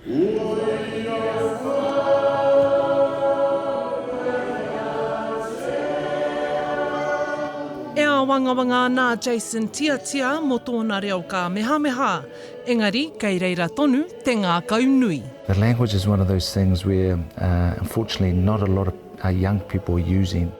E a wangawanga nā Jason Tiatia mō tōna reo ka meha. Engari, kei reira tonu, te ngā kaunui. The language is one of those things where, unfortunately, not a lot of young people are using.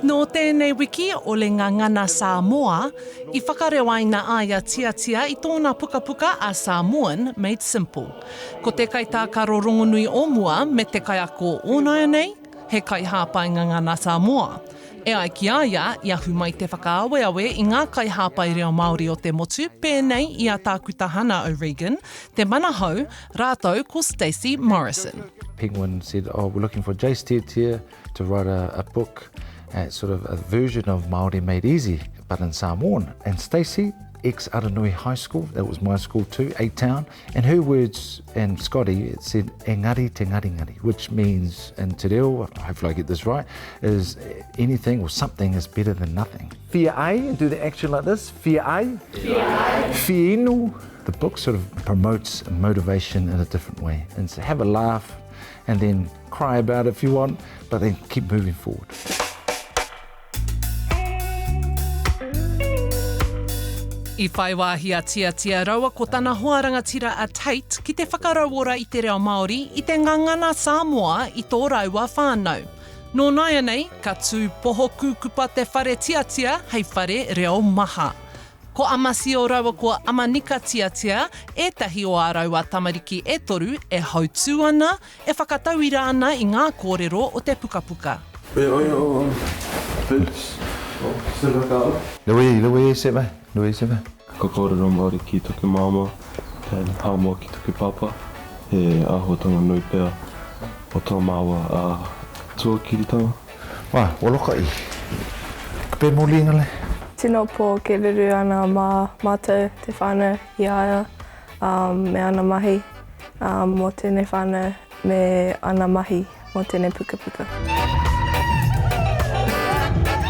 No tēnei wiki o le ngangana Sāmoa, I whakarewaina aia Tiatia I tōna pukapuka a Sāmoan Made Simple. Ko te kaitākaro rongonui o mua me te kaiako ōnai nei, he kaihāpai ngangana Sāmoa. E ai ki aia, I ahu mai te whakaaweawe I ngā kaihāpai reo Māori o te motu, pēnei I a tākutahana o Regan, Te Manahau, rātou ko Stacey Morrison. Penguin said, we're looking for Jason Tiatia to write a book, sort of a version of Māori Made Easy, but in Samoan. And Stacey, ex-Aranui High School, that was my school too, A-Town, and her words, and Scotty, it said, engari te ngari, which means, in te reo, hopefully I get this right, is anything or something is better than nothing. Whai, do the action like this, whai. Whienu. The book sort of promotes motivation in a different way, and so have a laugh, and then cry about it if you want, but then keep moving forward. I whai wāhi a Tiatia rāua ko tana hoarangatira a Tate ki te whakarauora I te reo Māori I te ngangana Sāmoa I tō rāua whānau. Nō naia nei, ka tū poho kūkupa te whare Tiatia hei whare reo maha. Ko amasi o rāua ko amanika Tiatia, ētahi o a rāua tamariki e toru e hautū ana, e whakatauira ana I ngā kōrero o te pukapuka. Lui, sema. Ka kōrero Māori ki toku māma, tēn hāmoa ki toku papa, he āhuatanga nui pēr o tō māua a tuakiritanga. Wā, olokai. Ka pēr mō linga le? Tino pō ke ruru ana mātou te whānau I aia, me ana mahi, mō tēnei whānau, me ana mahi, mō tēnei pukapuka.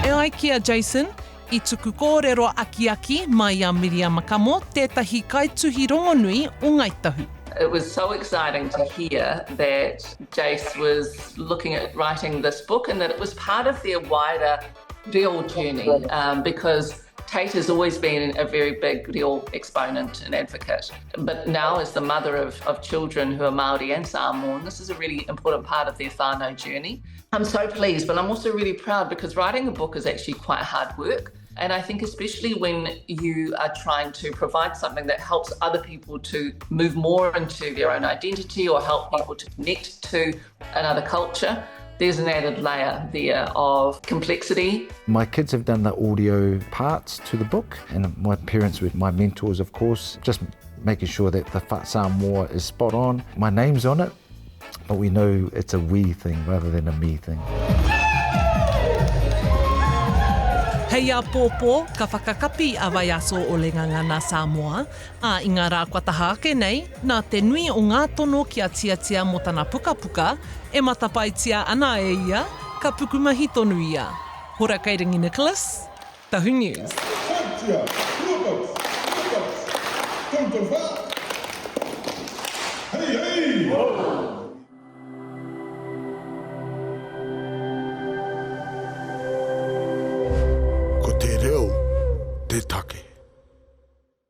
E ai kia Jason, I tuku kōrero aki mai a Miriam Makamo, tētahi kaituhi rongonui o Ngaitahu. It was so exciting to hear that Jace was looking at writing this book and that it was part of their wider reo journey, because Tate has always been a very big reo exponent and advocate. But now as the mother of children who are Māori and Samoan, this is a really important part of their whānau journey. I'm so pleased, but I'm also really proud because writing a book is actually quite hard work. And I think especially when you are trying to provide something that helps other people to move more into their own identity or help people to connect to another culture, there's an added layer there of complexity. My kids have done the audio parts to the book, and my parents were my mentors, of course, just making sure that the Samoa is spot on. My name's on it, but we know it's a we thing rather than a me thing. Hei a pōpō, ka whakakapi a vai aso o le ngangana Sāmoa, a I ngā rākwataha ake nei, nā te nui o ngā tono ki a Tiatia mō tana pukapuka, e matapaitia ana e ia, ka pukumahi tonu ia. Hora Kairingi Nicholas, Tahu News.